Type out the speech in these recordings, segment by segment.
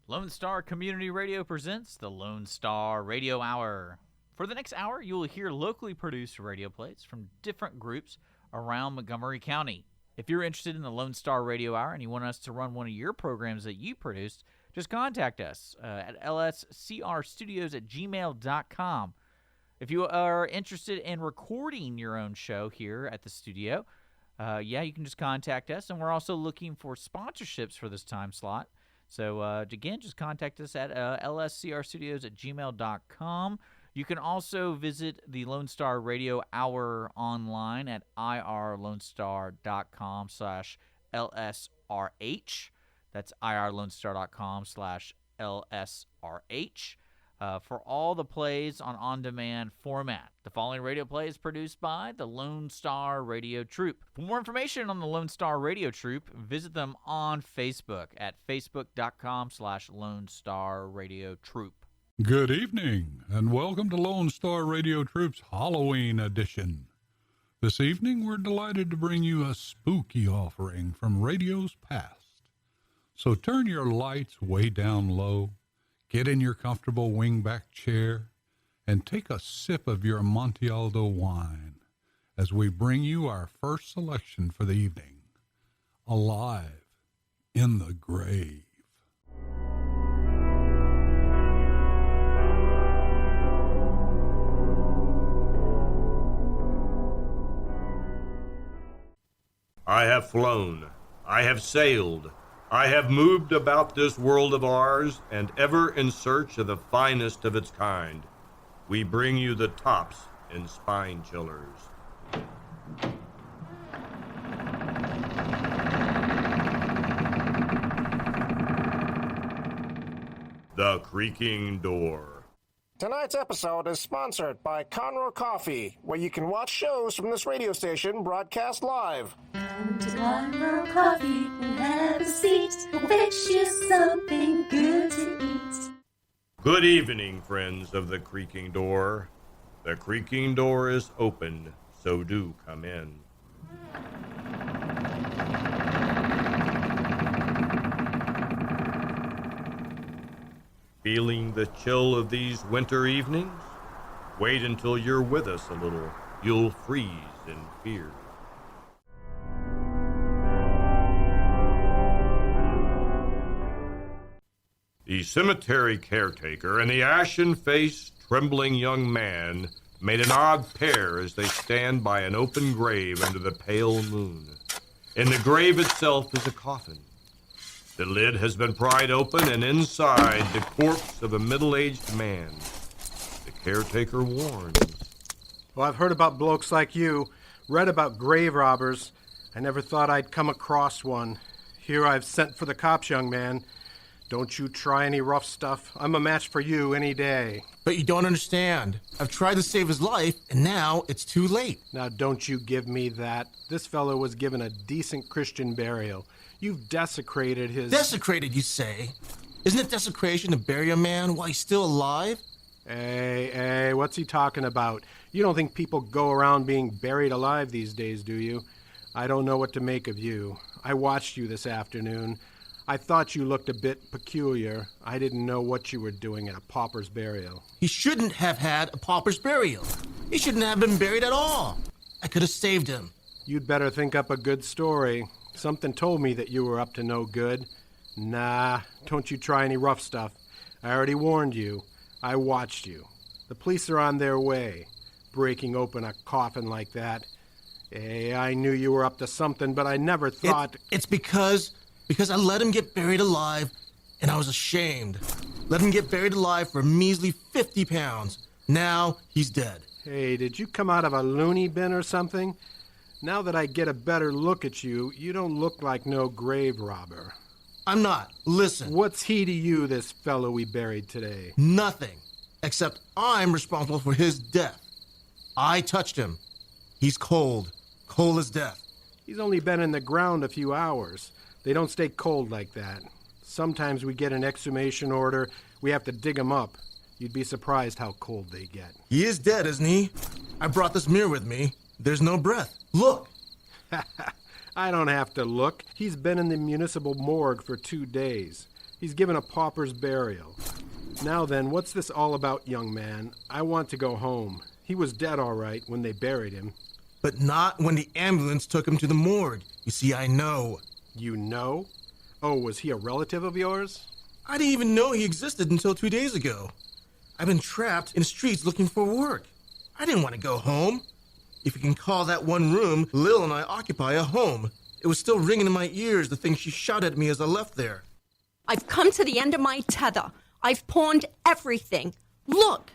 Lone Star Community Radio presents the Lone Star Radio Hour. For the next hour, you will hear locally produced radio plays from different groups around Montgomery County. If you're interested in the Lone Star Radio Hour and you want us to run one of your programs that you produced, just contact us at lscrstudios@gmail.com. If you are interested in recording your own show here at the studio, you can just contact us. And we're also looking for sponsorships for this time slot. So, again, just contact us at lscrstudios@gmail.com. You can also visit the Lone Star Radio Hour online at irlonestar.com/LSRH. That's irlonestar.com/LSRH. For all the plays on on-demand format. The following radio play is produced by the Lone Star Radio Troupe. For more information on the Lone Star Radio Troupe, visit them on Facebook at facebook.com/Lone Star Radio Troupe. Good evening, and welcome to Lone Star Radio Troupe's Halloween edition. This evening, we're delighted to bring you a spooky offering from radio's past. So turn your lights way down low, get in your comfortable wingback chair, and take a sip of your Amontillado wine as we bring you our first selection for the evening, Alive in the Grave. I have flown, I have sailed, I have moved about this world of ours, and ever in search of the finest of its kind. We bring you the tops and spine chillers. The Creaking Door. Tonight's episode is sponsored by Conroe Coffee, where you can watch shows from this radio station broadcast live. Come to Conroe Coffee and have a seat. We'll fix you something good to eat. Good evening, friends of the Creaking Door. The Creaking Door is open, so do come in. Feeling the chill of these winter evenings? Wait until you're with us a little. You'll freeze in fear. The cemetery caretaker and the ashen-faced, trembling young man made an odd pair as they stand by an open grave under the pale moon. In the grave itself is a coffin. The lid has been pried open, and inside the corpse of a middle-aged man. The caretaker warns. Well, I've heard about blokes like you, read about grave robbers. I never thought I'd come across one. Here I've sent for the cops, young man. Don't you try any rough stuff. I'm a match for you any day. But you don't understand. I've tried to save his life, and now it's too late. Now, don't you give me that. This fellow was given a decent Christian burial. You've desecrated his... Desecrated, you say? Isn't it desecration to bury a man while he's still alive? Hey, what's he talking about? You don't think people go around being buried alive these days, do you? I don't know what to make of you. I watched you this afternoon. I thought you looked a bit peculiar. I didn't know what you were doing at a pauper's burial. He shouldn't have had a pauper's burial. He shouldn't have been buried at all. I could have saved him. You'd better think up a good story. Something told me that you were up to no good. Nah, don't you try any rough stuff. I already warned you. I watched you. The police are on their way. Breaking open a coffin like that. Hey, I knew you were up to something, but I never thought... It's because I let him get buried alive, and I was ashamed. Let him get buried alive for a measly 50 pounds. Now he's dead. Hey, did you come out of a loony bin or something? Now that I get a better look at you, you don't look like no grave robber. I'm not. Listen. What's he to you, this fellow we buried today? Nothing. Except I'm responsible for his death. I touched him. He's cold. Cold as death. He's only been in the ground a few hours. They don't stay cold like that. Sometimes we get an exhumation order. We have to dig him up. You'd be surprised how cold they get. He is dead, isn't he? I brought this mirror with me. There's no breath. Look. I don't have to look. He's been in the municipal morgue for 2 days. He's given a pauper's burial. Now then, what's this all about, young man? I want to go home. He was dead all right when they buried him. But not when the ambulance took him to the morgue. You see, I know. You know? Oh, was he a relative of yours? I didn't even know he existed until 2 days ago. I've been trapped in the streets looking for work. I didn't want to go home. If you can call that one room Lil and I occupy a home. It was still ringing in my ears, the things she shouted at me as I left there. I've come to the end of my tether. I've pawned everything. Look,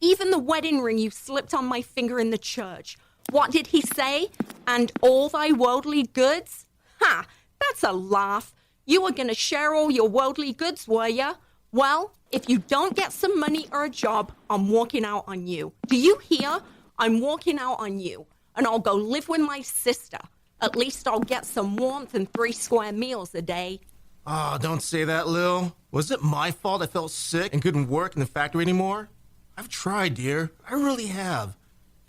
even the wedding ring you slipped on my finger in the church. What did he say? And all thy worldly goods? Ha, that's a laugh. You were going to share all your worldly goods, were ya? Well, if you don't get some money or a job, I'm walking out on you. Do you hear? I'm walking out on you. And I'll go live with my sister. At least I'll get some warmth and 3 square meals a day. Oh, don't say that, Lil. Was it my fault I felt sick and couldn't work in the factory anymore? I've tried, dear. I really have.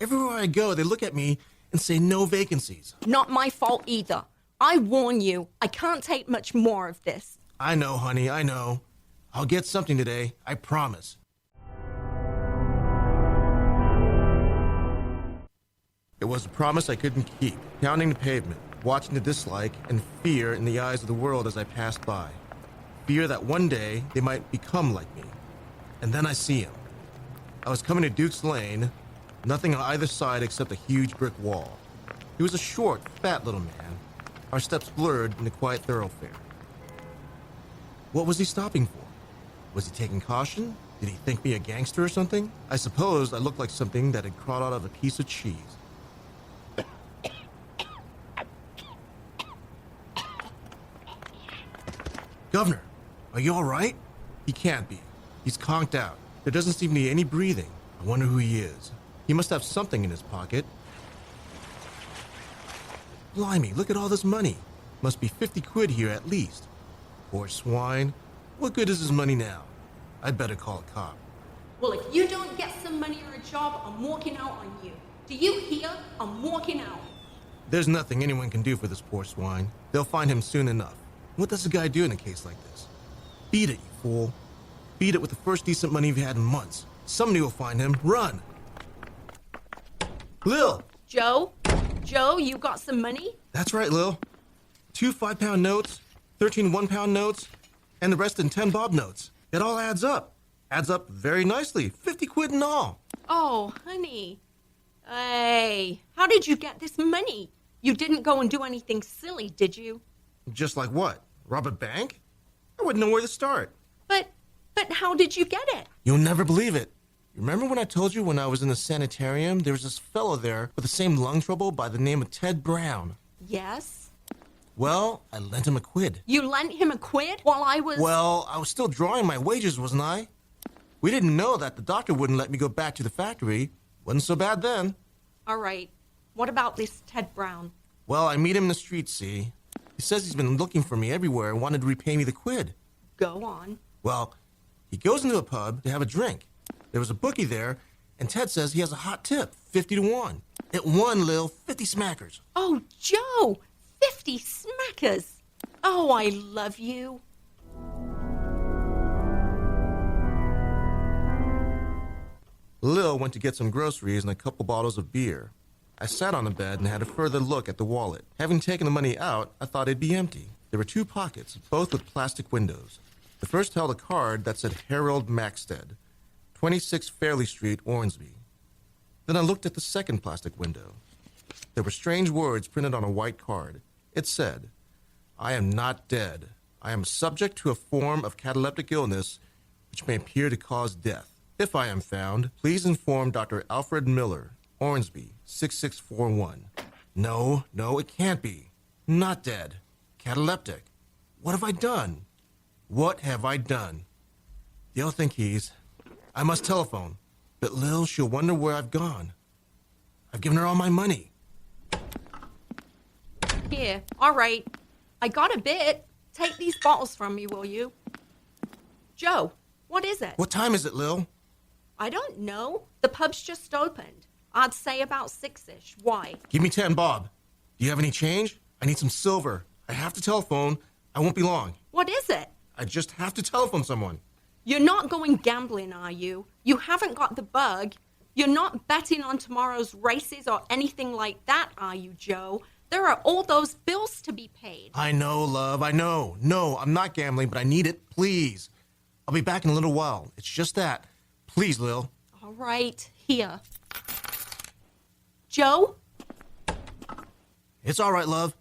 Everywhere I go, they look at me and say no vacancies. Not my fault either. I warn you, I can't take much more of this. I know, honey, I know. I'll get something today, I promise. It was a promise I couldn't keep, pounding the pavement, watching the dislike and fear in the eyes of the world as I passed by. Fear that one day they might become like me. And then I see him. I was coming to Duke's Lane, nothing on either side except a huge brick wall. He was a short, fat little man. Our steps blurred in the quiet thoroughfare. What was he stopping for? Was he taking caution? Did he think me a gangster or something? I suppose I looked like something that had crawled out of a piece of cheese. Governor, are you all right? He can't be. He's conked out. There doesn't seem to be any breathing. I wonder who he is. He must have something in his pocket. Blimey, look at all this money. Must be 50 quid here at least. Poor swine. What good is his money now? I'd better call a cop. Well, if you don't get some money or a job, I'm walking out on you. Do you hear? I'm walking out. There's nothing anyone can do for this poor swine. They'll find him soon enough. What does a guy do in a case like this? Beat it, you fool. Beat it with the first decent money you've had in months. Somebody will find him. Run! Lil! Joe, you got some money? That's right, Lil. 2 5-pound notes, 13 1-pound notes, and the rest in 10 bob notes. It all adds up. Adds up very nicely. 50 quid in all. Oh, honey. Hey, how did you get this money? You didn't go and do anything silly, did you? Just like what? Rob a bank? I wouldn't know where to start. But how did you get it? You'll never believe it. Remember when I told you when I was in the sanitarium, there was this fellow there with the same lung trouble by the name of Ted Brown? Yes. Well, I lent him a quid. You lent him a quid while I was... Well, I was still drawing my wages, wasn't I? We didn't know that the doctor wouldn't let me go back to the factory. Wasn't so bad then. All right. What about this Ted Brown? Well, I meet him in the street, see? He says he's been looking for me everywhere and wanted to repay me the quid. Go on. Well, he goes into a pub to have a drink. There was a bookie there, and Ted says he has a hot tip, 50 to 1. It won, Lil, 50 smackers. Oh, Joe, 50 smackers. Oh, I love you. Lil went to get some groceries and a couple bottles of beer. I sat on the bed and had a further look at the wallet. Having taken the money out, I thought it'd be empty. There were 2 pockets, both with plastic windows. The first held a card that said Harold Maxted, 26 Fairley Street, Ormsby. Then I looked at the second plastic window. There were strange words printed on a white card. It said, I am not dead. I am subject to a form of cataleptic illness which may appear to cause death. If I am found, please inform Dr. Alfred Miller, Ormsby, 6641. No, it can't be. Not dead. Cataleptic. What have I done? What have I done? They'll think he's... I must telephone. But Lil, she'll wonder where I've gone. I've given her all my money. Here, all right. I got a bit. Take these bottles from me, will you? Joe, what is it? What time is it, Lil? I don't know. The pub's just opened. I'd say about 6-ish. Why? Give me 10 bob. Do you have any change? I need some silver. I have to telephone. I won't be long. What is it? I just have to telephone someone. You're not going gambling, are you? You haven't got the bug. You're not betting on tomorrow's races or anything like that, are you, Joe? There are all those bills to be paid. I know, love, I know. No, I'm not gambling, but I need it, please. I'll be back in a little while. It's just that. Please, Lil. All right, here. Joe? It's all right, love.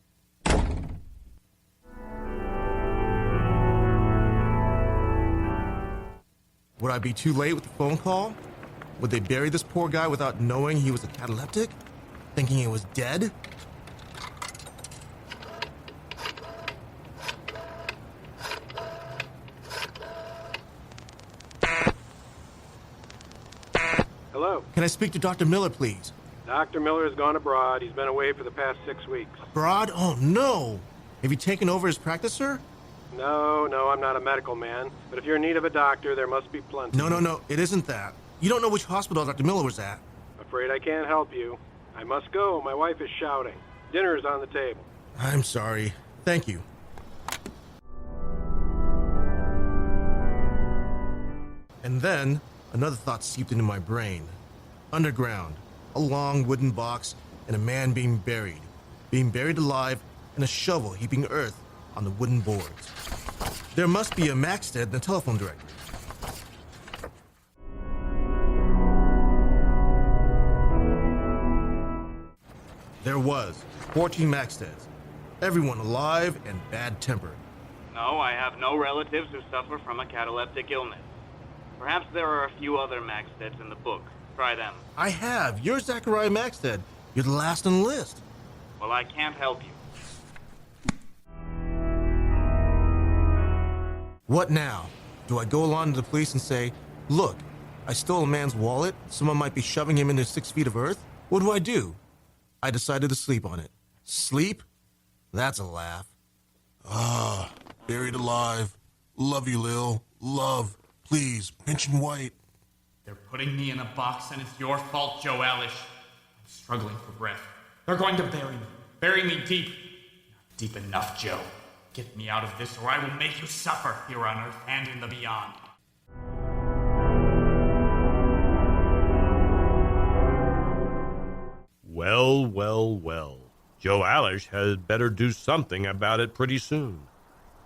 Would I be too late with the phone call? Would they bury this poor guy without knowing he was a cataleptic? Thinking he was dead? Hello. Can I speak to Dr. Miller, please? Dr. Miller has gone abroad. He's been away for the past 6 weeks. Abroad? Oh, no. Have you taken over his practice, sir? No, I'm not a medical man. But if you're in need of a doctor, there must be plenty. No, it isn't that. You don't know which hospital Dr. Miller was at. Afraid I can't help you. I must go. My wife is shouting. Dinner is on the table. I'm sorry. Thank you. And then, another thought seeped into my brain. Underground, a long wooden box, and a man being buried alive, and a shovel heaping earth on the wooden boards. There must be a Maxted in the telephone directory. There was 14 Maxteds, everyone alive and bad-tempered. No, I have no relatives who suffer from a cataleptic illness. Perhaps there are a few other Maxteds in the book. Try them. I have. You're Zachariah Maxted. You're the last on the list. Well, I can't help you. What now? Do I go along to the police and say, look, I stole a man's wallet. Someone might be shoving him into 6 feet of earth? What do I do? I decided to sleep on it. Sleep? That's a laugh. Buried alive. Love you, Lil. Love. Please, pension white. They're putting me in a box, and it's your fault, Joe Alish. I'm struggling for breath. They're going to bury me. Bury me deep. Not deep enough, Joe. Get me out of this, or I will make you suffer here on Earth and in the beyond. Well. Joe Alish had better do something about it pretty soon.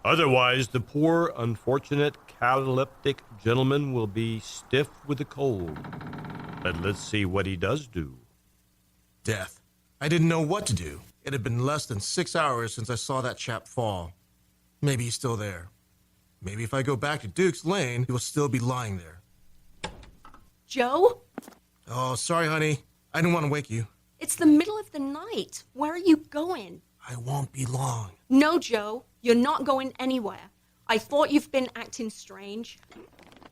Otherwise, the poor, unfortunate cataleptic gentleman will be stiff with the cold. But let's see what he does do. Death. I didn't know what to do. It had been less than 6 hours since I saw that chap fall. Maybe he's still there. Maybe if I go back to Duke's Lane, he will still be lying there. Joe? Oh, sorry, honey. I didn't want to wake you. It's the middle of the night. Where are you going? I won't be long. No, Joe. You're not going anywhere. I thought you've been acting strange.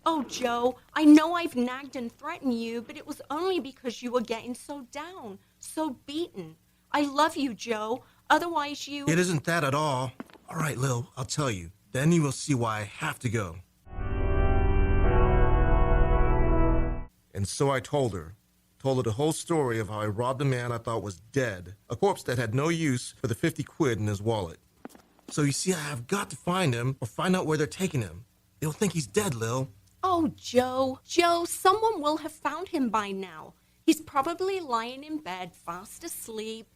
Oh, Joe, I know I've nagged and threatened you, but it was only because you were getting so down, so beaten. I love you, Joe. Otherwise you... It isn't that at all. All right, Lil, I'll tell you. Then you will see why I have to go. And so I told her the whole story of how I robbed a man I thought was dead, a corpse that had no use for the 50 quid in his wallet. So you see, I have got to find him or find out where they're taking him. They'll think he's dead, Lil. Oh, Joe, someone will have found him by now. He's probably lying in bed, fast asleep.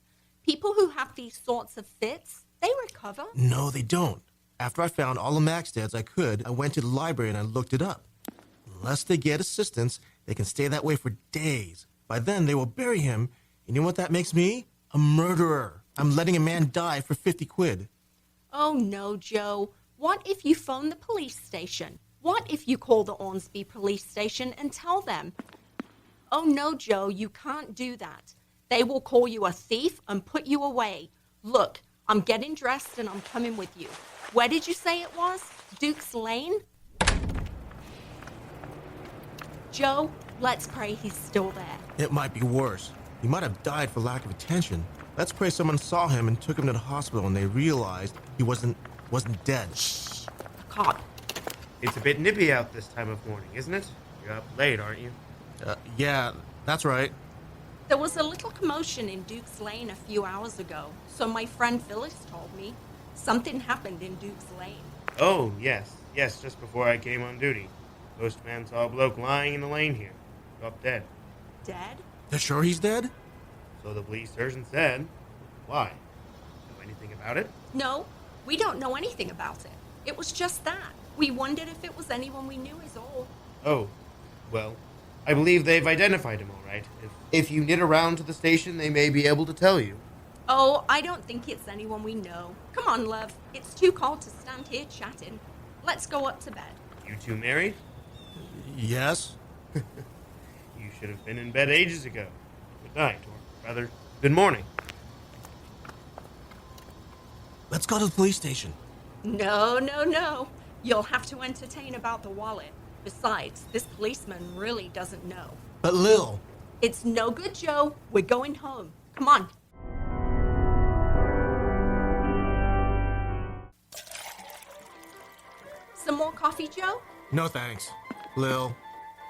People who have these sorts of fits, they recover. No, they don't. After I found all the Maxteds I could, I went to the library and I looked it up. Unless they get assistance, they can stay that way for days. By then, they will bury him. And you know what that makes me? A murderer. I'm letting a man die for 50 quid. Oh, no, Joe. What if you phone the police station? What if you call the Ormsby police station and tell them? Oh, no, Joe, you can't do that. They will call you a thief and put you away. Look, I'm getting dressed and I'm coming with you. Where did you say it was? Duke's Lane? Joe, let's pray he's still there. It might be worse. He might have died for lack of attention. Let's pray someone saw him and took him to the hospital and they realized he wasn't dead. Shh, cop. It's a bit nippy out this time of morning, isn't it? You're up late, aren't you? Yeah, that's right. There was a little commotion in Duke's Lane a few hours ago, so my friend Phyllis told me. Something happened in Duke's Lane. Oh, yes. Yes, just before I came on duty. Postman saw a bloke lying in the lane here. Dropped dead. Dead? They're sure he's dead? So the police surgeon said. Why? Know anything about it? No, we don't know anything about it. It was just that. We wondered if it was anyone we knew is all. Oh, well, I believe they've identified him all right. If you nit around to the station, they may be able to tell you. Oh, I don't think it's anyone we know. Come on, love. It's too cold to stand here chatting. Let's go up to bed. You two married? Yes. You should have been in bed ages ago. Good night, or rather, good morning. Let's go to the police station. No, no, no. You'll have to entertain about the wallet. Besides, this policeman really doesn't know. But Lil... It's no good, Joe. We're going home. Come on. Some more coffee, Joe? No thanks. Lil,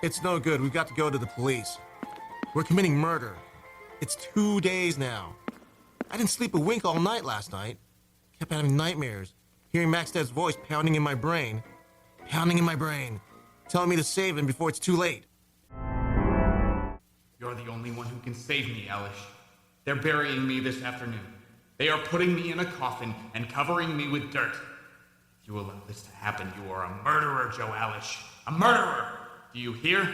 it's no good. We've got to go to the police. We're committing murder. It's 2 days now. I didn't sleep a wink all night last night. Kept having nightmares. Hearing Maxted's voice pounding in my brain. Pounding in my brain. Telling me to save him before it's too late. You're the only one who can save me, Elish. They're burying me this afternoon. They are putting me in a coffin and covering me with dirt. If you allow this to happen, you are a murderer, Joe Elish. A murderer! Do you hear?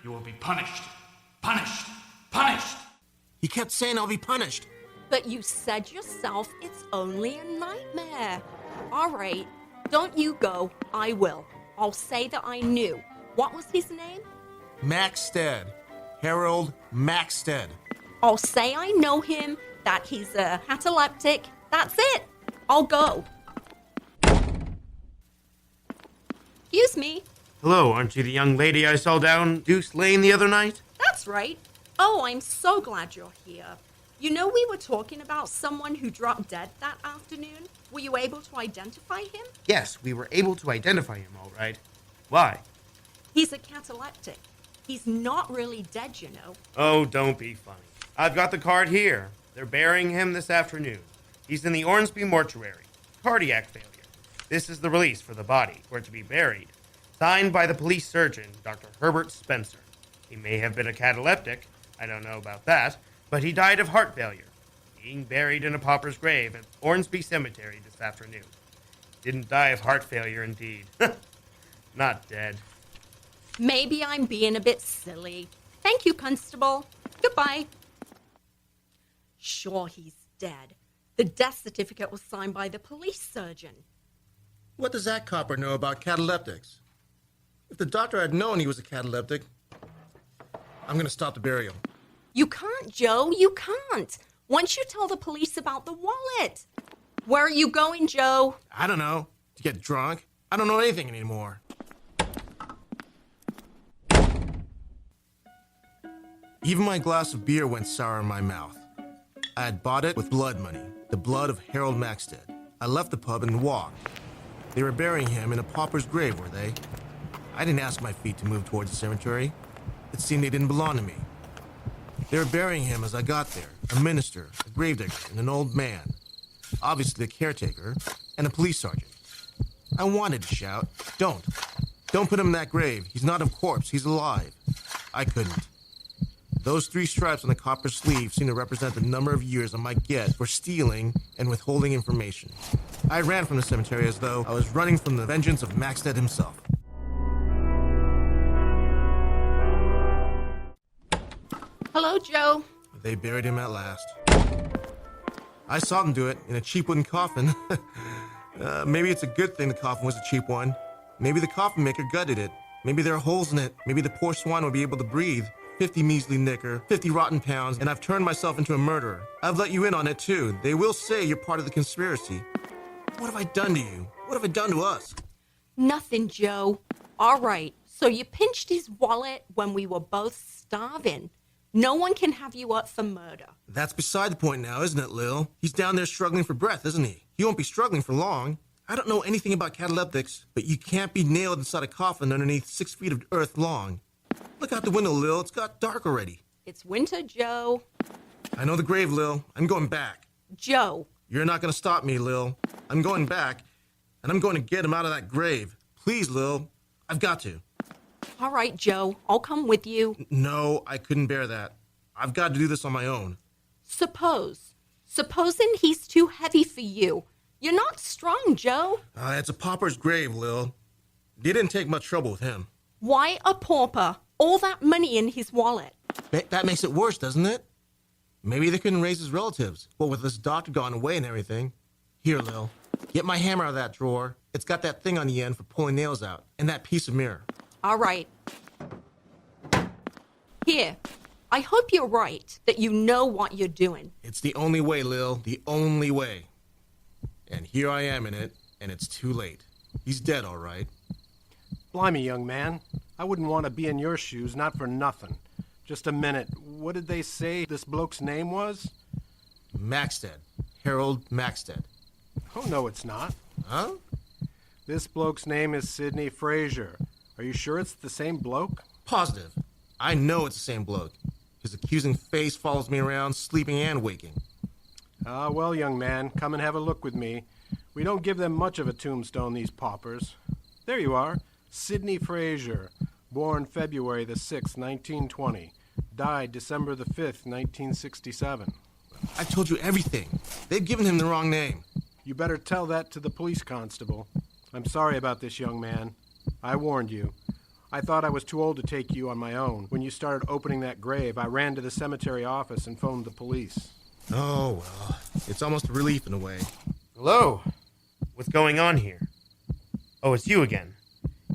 You will be punished. Punished! Punished! He kept saying I'll be punished. But you said yourself it's only a nightmare. All right, don't you go. I will. I'll say that I knew. What was his name? Maxted. Harold Maxted. I'll say I know him, that he's a cataleptic. That's it. I'll go. Excuse me. Hello, aren't you the young lady I saw down Deuce Lane the other night? That's right. Oh, I'm so glad you're here. You know, we were talking about someone who dropped dead that afternoon. Were you able to identify him? Yes, we were able to identify him all right. Why? He's a cataleptic. He's not really dead, you know. Oh, don't be funny. I've got the card here. They're burying him this afternoon. He's in the Ormsby mortuary. Cardiac failure. This is the release for the body, where to be buried. Signed by the police surgeon, Dr. Herbert Spencer. He may have been a cataleptic. I don't know about that. But he died of heart failure, being buried in a pauper's grave at Ormsby Cemetery this afternoon. Didn't die of heart failure, indeed. Not dead. Maybe I'm being a bit silly. Thank you, Constable. Goodbye. Sure, he's dead. The death certificate was signed by the police surgeon. What does that copper know about cataleptics? If the doctor had known he was a cataleptic, I'm going to stop the burial. You can't, Joe. You can't. Once you tell the police about the wallet. Where are you going, Joe? I don't know. To get drunk? I don't know anything anymore. Even my glass of beer went sour in my mouth. I had bought it with blood money, the blood of Harold Maxted. I left the pub and walked. They were burying him in a pauper's grave, were they? I didn't ask my feet to move towards the cemetery. It seemed they didn't belong to me. They were burying him as I got there. A minister, a gravedigger, and an old man. Obviously a caretaker, and a police sergeant. I wanted to shout, "Don't. Don't put him in that grave. He's not a corpse. He's alive." I couldn't. Those 3 stripes on the copper sleeve seemed to represent the number of years I might get for stealing and withholding information. I ran from the cemetery as though I was running from the vengeance of Maxted himself. Hello, Joe. They buried him at last. I saw them do it in a cheap wooden coffin. Maybe it's a good thing the coffin was a cheap one. Maybe the coffin maker gutted it. Maybe there are holes in it. Maybe the poor swine will be able to breathe. 50 measly knicker, 50 rotten pounds, and I've turned myself into a murderer. I've let you in on it too. They will say you're part of the conspiracy. What have I done to you? What have I done to us? Nothing, Joe. All right, so you pinched his wallet when we were both starving. No one can have you up for murder. That's beside the point now, isn't it, Lil? He's down there struggling for breath, isn't he? He won't be struggling for long. I don't know anything about cataleptics, but you can't be nailed inside a coffin underneath 6 feet of earth long. Look out the window, Lil. It's got dark already. It's winter, Joe. I know the grave, Lil. I'm going back. Joe. You're not going to stop me, Lil. I'm going back, and I'm going to get him out of that grave. Please, Lil. I've got to. All right, Joe, I'll come with you. No, I couldn't bear that. I've got to do this on my own. Supposing he's too heavy for you. You're not strong, Joe. It's a pauper's grave, Lil. You didn't take much trouble with him. Why a pauper? All that money in his wallet. That makes it worse, doesn't it? Maybe they couldn't raise his relatives. Well, with this doctor gone away and everything. Here, Lil. Get my hammer out of that drawer. It's got that thing on the end for pulling nails out. And that piece of mirror. All right. Here. I hope you're right, that you know what you're doing. It's the only way, Lil. The only way. And here I am in it, and it's too late. He's dead, all right. Blimey, young man. I wouldn't want to be in your shoes, not for nothing. Just a minute. What did they say this bloke's name was? Maxted. Harold Maxted. Oh, no, it's not. Huh? This bloke's name is Sidney Frazier. Are you sure it's the same bloke? Positive. I know it's the same bloke. His accusing face follows me around, sleeping and waking. Well, young man, come and have a look with me. We don't give them much of a tombstone, these paupers. There you are. Sidney Frazier, born February the 6th, 1920. Died December the 5th, 1967. I told you everything. They've given him the wrong name. You better tell that to the police constable. I'm sorry about this, young man. I warned you. I thought I was too old to take you on my own. When you started opening that grave, I ran to the cemetery office and phoned the police. Oh, well, it's almost a relief in a way. Hello? What's going on here? Oh, it's you again.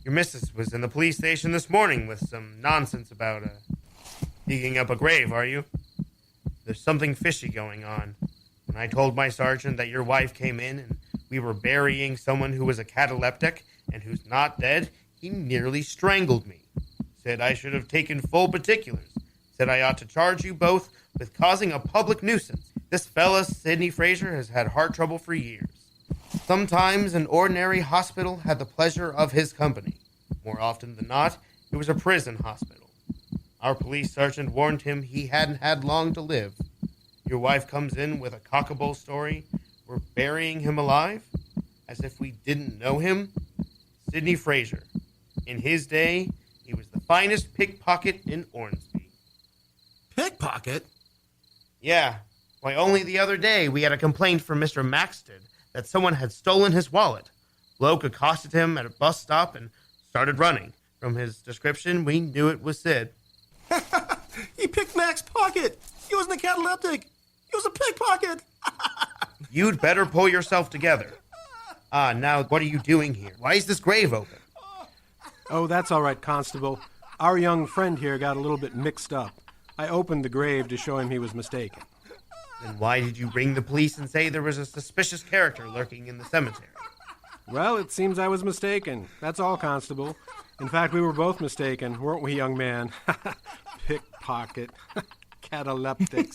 Your missus was in the police station this morning with some nonsense about, digging up a grave, are you? There's something fishy going on. When I told my sergeant that your wife came in and we were burying someone who was a cataleptic and who's not dead, he nearly strangled me. Said I should have taken full particulars. Said I ought to charge you both with causing a public nuisance. This fella, Sidney Frazier, has had heart trouble for years. Sometimes an ordinary hospital had the pleasure of his company. More often than not, it was a prison hospital. Our police sergeant warned him he hadn't had long to live. Your wife comes in with a cockable story. We're burying him alive? As if we didn't know him? Sidney Frazier. In his day, he was the finest pickpocket in Ormsby. Pickpocket? Yeah. Why, only the other day we had a complaint from Mr. Maxted that someone had stolen his wallet. Bloke accosted him at a bus stop and started running. From his description, we knew it was Sid. He picked Mac's pocket. He wasn't a cataleptic. He was a pickpocket. You'd better pull yourself together. Now what are you doing here? Why is this grave open? Oh, that's all right, Constable. Our young friend here got a little bit mixed up. I opened the grave to show him he was mistaken. Then why did you ring the police and say there was a suspicious character lurking in the cemetery? Well, it seems I was mistaken. That's all, Constable. In fact, we were both mistaken, weren't we, young man? Pickpocket. Cataleptics.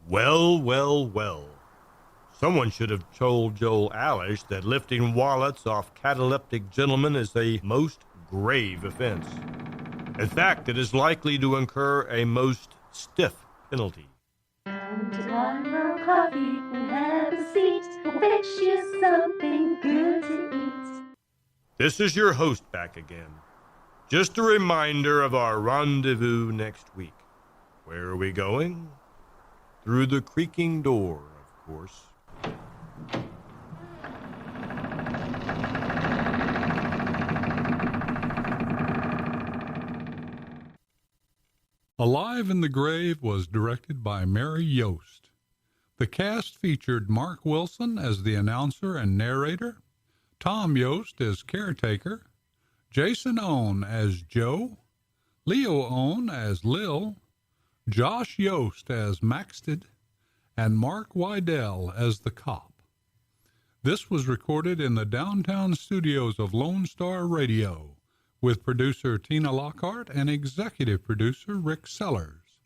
Well, well, well. Someone should have told Joel Alish that lifting wallets off cataleptic gentlemen is a most grave offense. In fact, it is likely to incur a most stiff penalty. Come to Conroe Coffee and have a seat. We'll fix you something good to eat. This is your host back again. Just a reminder of our rendezvous next week. Where are we going? Through the creaking door, of course. Alive in the Grave was directed by Mary Yost. The cast featured Mark Wilson as the announcer and narrator, Tom Yost as caretaker, Jason Owen as Joe, Leo Owen as Lil, Josh Yost as Maxted, and Mark Wydell as the cop. This was recorded in the downtown studios of Lone Star Radio with producer Tina Lockhart and executive producer Rick Sellers.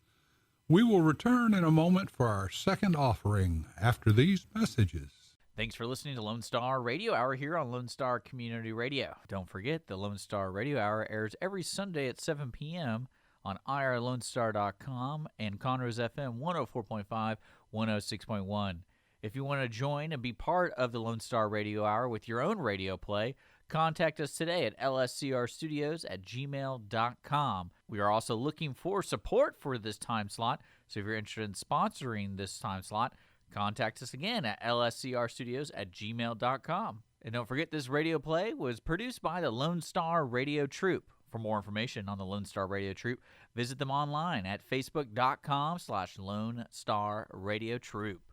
We will return in a moment for our second offering after these messages. Thanks for listening to Lone Star Radio Hour here on Lone Star Community Radio. Don't forget, the Lone Star Radio Hour airs every Sunday at 7 p.m. on irlonestar.com and Conroe's FM 104.5, 106.1. If you want to join and be part of the Lone Star Radio Hour with your own radio play, contact us today at lscrstudios at gmail.com. We are also looking for support for this time slot, so if you're interested in sponsoring this time slot, contact us again at lscrstudios at gmail.com. And don't forget, this radio play was produced by the Lone Star Radio Troupe. For more information on the Lone Star Radio Troupe, visit them online at facebook.com/Lone Star Radio Troupe.